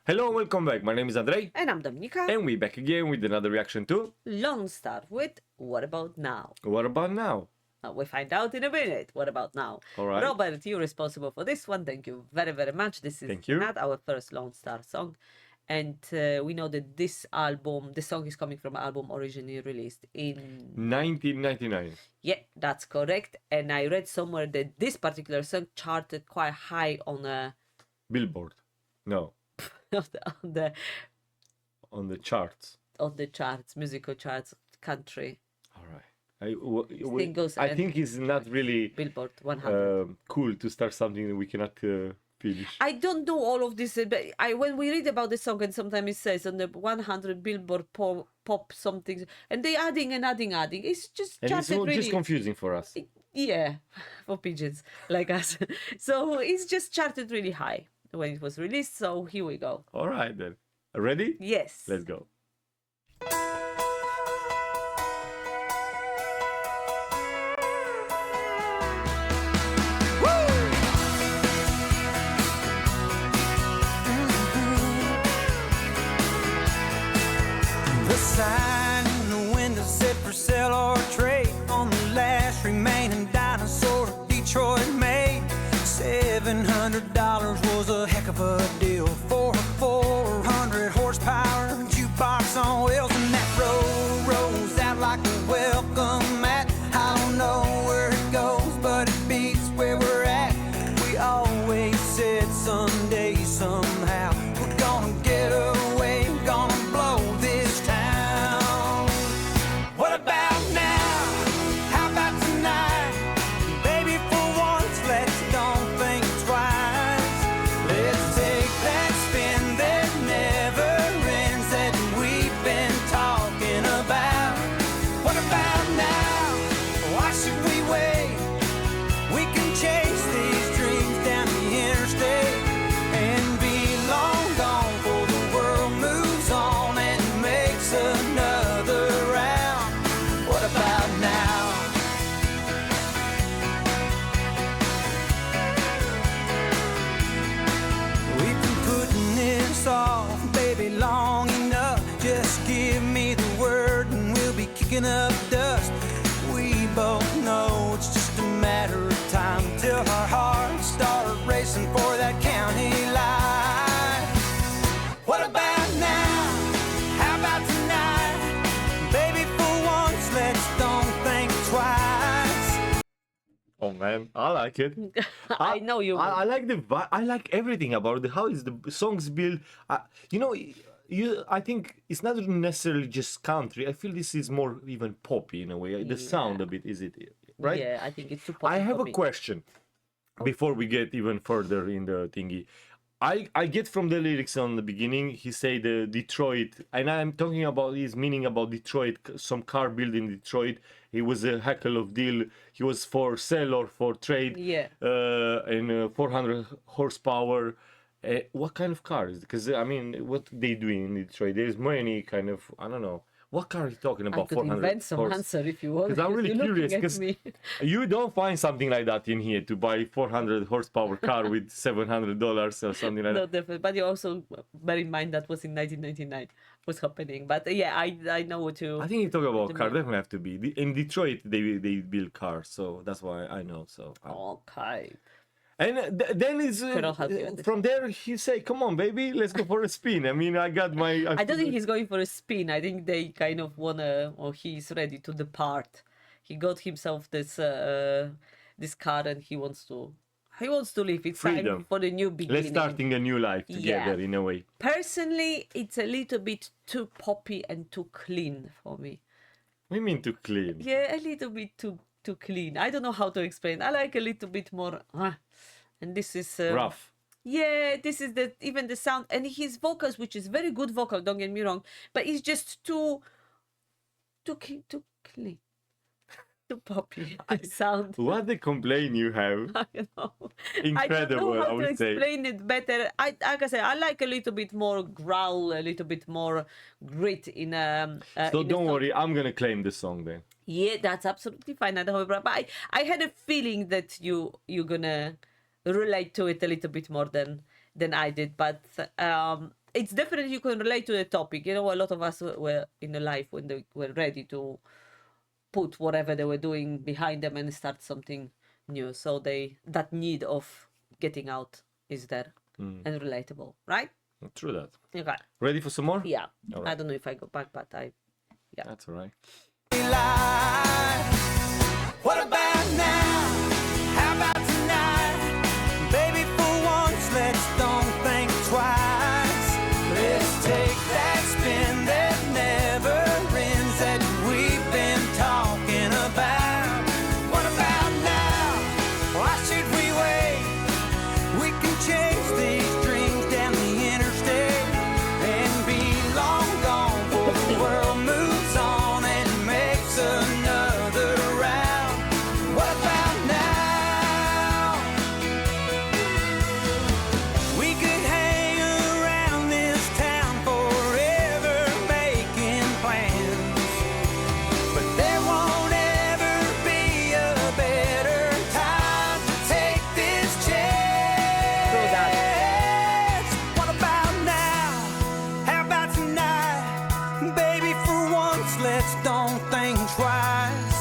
Hello and welcome back. My name is Andrei, And I'm Dominika. and we're back again with another reaction to Lonestar with What About Now? What About Now? We find out in a minute. What about now? All right. Robert, you're responsible for this one. Thank you very, very much. This is Thank you. not our first Lonestar song. And we know that this song is coming from an album originally released in... 1999. Yeah, that's correct. And I read somewhere that this particular song charted quite high on Billboard. No, on the charts. the charts, musical charts, country. All right. I Singles think it's not really Billboard 100. cool to start something that we cannot finish. I don't know all of this, but when we read about the song, and sometimes it says on the 100 Billboard pop something, and they adding and adding. It's just And it's charted really. just confusing for us. Yeah, for pigeons like us. So it's just charted really high when it was released. So here we go. All right then. Ready? Yes. Let's go. The sign in the window said for sale or trade on the last remaining dinosaur Detroit made. $700 was a heck of a deal for a 400 horsepower jukebox on wheels, and that road rolls out like a welcome mat. I don't know where it goes, but it beats where we're at. We always said someday, somehow, we're gonna get away, gonna blow this town. What about now? How about tonight? Baby, for once, let's don't think twice. Let's take that spin that never ends that we've been talking about. What about now? Why should we wait? We can chase these dreams down the interstate and be long gone before the world moves on and makes another round. What about now? We've been putting this off, baby, long enough. Just give me the word and we'll be kicking up dust. We both know it's just a matter of time till our hearts start racing for that county line. What about now? How about tonight? Baby, for once, let's don't think twice. Oh man, I like it. I know you. I like the vibe. I like everything about it. How is the songs built? I think it's not necessarily just country. I feel this is more even poppy in a way. The sound a bit, is it right? Yeah, I think it's too I popular have for a me. question before we get even further in the thingy. I get from the lyrics on the beginning, he say the Detroit, and I'm talking about his meaning about Detroit, some car built in Detroit. It was a heckle of deal. He was for sale or for trade. Yeah. And 400 horsepower. What kind of car is it? Because I mean, what they do in Detroit? There's many kind of, I don't know. What car are you talking I about? could invent some answer if you want. Because I'm really You're looking curious. at Because me. you don't find something like that in here to buy 400 horsepower car with $700 or something like No, that. definitely. But you also bear in mind that was in 1999 was happening. But yeah, I know what you. I think you talk about to car. me. Definitely have to be in Detroit. They build cars, so that's why I know. So Okay. and then it's I'll help you with from there he say, "Come on, baby, let's go for a spin." I mean, I got my. I don't think he's going for a spin. I think they kind of wanna, or he's ready to depart. He got himself this car and he wants to leave. It's time Freedom. for the new beginning. Let's starting a new life together in a way. Personally, it's a little bit too poppy and too clean for me. We mean to clean. Yeah, a little bit too clean. I don't know how to explain. I like a little bit more, and this is Rough. Yeah, this is even the sound and his vocals, which is very good vocal. Don't get me wrong, but it's just too clean, too poppy sound. What the complaint you have? I know. Incredible, I don't know I how would to say. explain it better. Like I say, I like a little bit more growl, a little bit more grit in So in a don't song. worry, I'm gonna claim the song then. Yeah, that's absolutely fine. I don't have a problem. But I had a feeling that you're gonna relate to it a little bit more than I did. But it's definitely you can relate to the topic. You know, a lot of us were in a life when they were ready to put whatever they were doing behind them and start something new. So that need of getting out is there and relatable, right? True that. Okay. Ready for some more? Yeah. All I right. don't know if I go back, but yeah. That's all right. What about now? How about tonight? Baby, for once, let's don't think twice. Let's take that spin that never ends that we've been talking about. What about now? Why should we wait? We can chase these dreams down the interstate and be long gone before the world moves on and makes another round. What about now? We could hang around this town forever making plans, but there won't ever be a better time to take this chance. What about now? How about tonight? Baby, for once, let's don't think twice.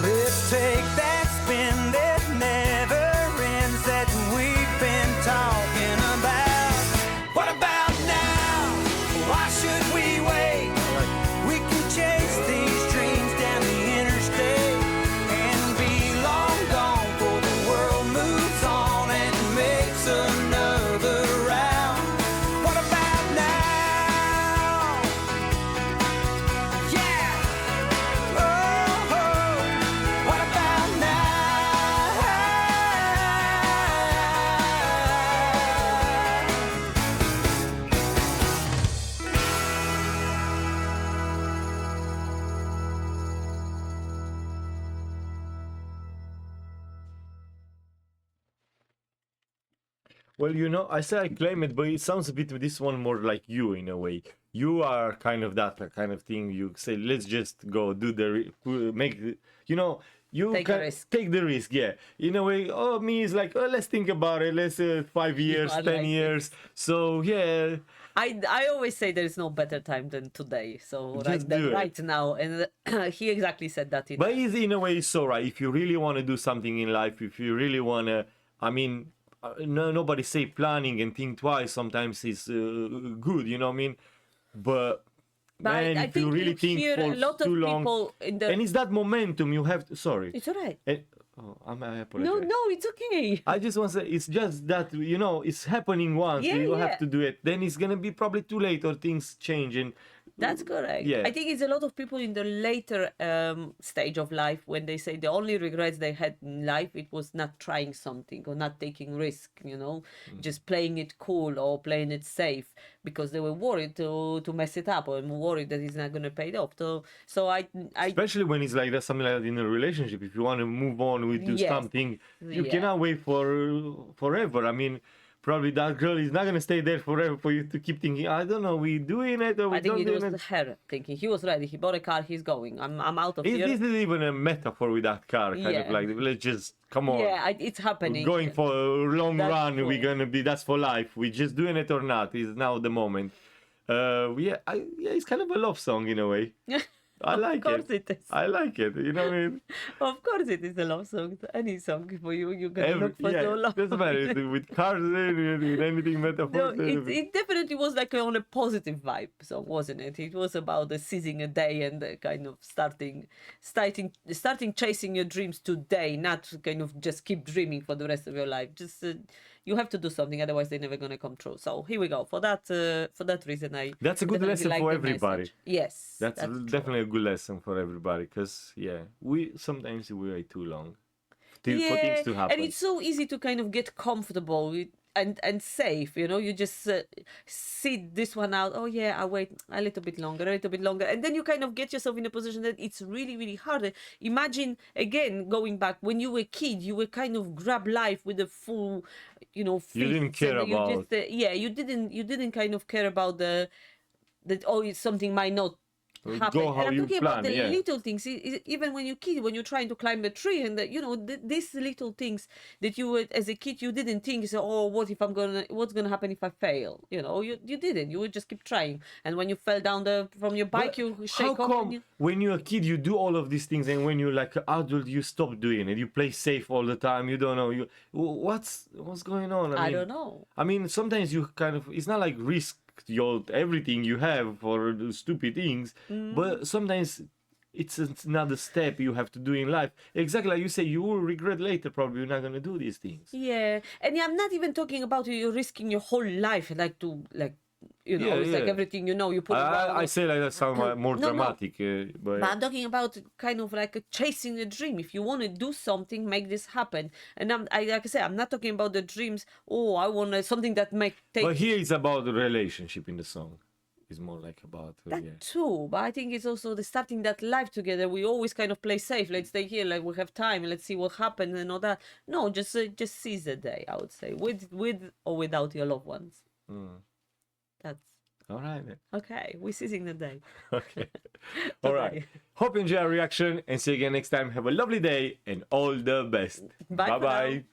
Let's take that spin that never ends that we've been talking about. What about now? Why should we wait? We can chase these dreams down the interstate and be long gone before the world moves on and makes another round. What about now? Yeah. Oh, what about now? Well, I say I claim it, but it sounds a bit this one more like you in a way. You are kind of that kind of thing. You say, let's just go do make, you Take a risk. take the risk. Yeah, in a way. Oh, me is like, oh, let's think about it. Let's 5 years, I 10 like years. So yeah, I always say there is no better time than today. So Just do it. right now, and he exactly said that in but it's, in a way, it's so right. If you really want to do something in life, if you really want to, I mean, no, nobody say planning and think twice. Sometimes is good, you know what I mean? But man, I if you think really you think hear for a lot of too long, people in the. and it's that momentum you have. Sorry, It's alright. I apologize. No, it's okay. I just want to say it's just that it's happening once. Yeah, You yeah. have to do it. Then it's gonna be probably too late or things change and. That's correct. Yeah. I think it's a lot of people in the later stage of life when they say the only regrets they had in life it was not trying something or not taking risk, just playing it cool or playing it safe because they were worried to mess it up or worried that it's not going to pay it off. So I Especially when it's like that, something like that in a relationship. If you want to move on with do Yes. something, you Yeah. cannot wait forever. I mean, probably that girl is not gonna stay there forever for you to keep thinking. I don't know, we doing it or we I think don't it doing was it. her thinking he was ready. He bought a car. He's going. I'm out of Is here. this is even a metaphor with that car? Kind of Yeah. like let's just come on. Yeah, it's happening. Going for a long That's run, true. we're gonna be. That's for life. We just doing it or not. Is now the moment. Yeah, it's kind of a love song in a way. I like Of course it is. I like it. You know what I mean? Of course it is a love song. Any song for you, you're gonna look for so long. doesn't matter with cars with anything No, metaphor. it definitely was like on a positive vibe song, wasn't it? It was about the seizing a day and the kind of starting chasing your dreams today, not kind of just keep dreaming for the rest of your life. Just you have to do something, otherwise they're never gonna come true. So here we go. For that reason, That's a good definitely lesson like for the everybody. message. Yes, That's true. definitely a good lesson for everybody because we sometimes we wait too long for things to happen. And it's so easy to kind of get comfortable with, and safe, you just sit this one out. Oh yeah, I wait a little bit longer, and then you kind of get yourself in a position that it's really, really hard. Imagine again going back when you were a kid, you were kind of grab life with a full, fist, You didn't care and you about. you didn't kind of care about that something might not happen. Go how And I'm you talking plan. about the Yeah. little things. Even when you're kid, when you're trying to climb a tree, and these little things that you would, as a kid, you didn't think. So, oh, what's gonna happen if I fail? You didn't. You would just keep trying. And when you fell down from your bike, But you how shake off. come when you're a kid you do all of these things, and when you're like an adult you stop doing it? You play safe all the time. You don't know what's going on. I don't know. I mean, sometimes you kind of, it's not like risk your everything you have for the stupid things, but sometimes it's another step you have to do in life. Exactly like you say, you will regret later. Probably you're not gonna do these things. Yeah, and I'm not even talking about you risking your whole life, like Yeah, it's like yeah. everything you put. I say like that sound more No, no. dramatic, But but I'm talking about kind of like chasing a dream. If you want to do something, make this happen. And like I said, I'm not talking about the dreams. Oh, I want something that make take but here it's about the relationship in the song. It's more like about that yeah. too. But I think it's also the starting that life together. We always kind of play safe. Let's stay here. Like we have time. Let's see what happens and all that. No, just seize the day. I would say with or without your loved ones. That's All right, man. okay. We're seizing the day. Okay. All right. Bye-bye. Hope you enjoy our reaction and see you again next time. Have a lovely day and all the best. Bye for now. Bye.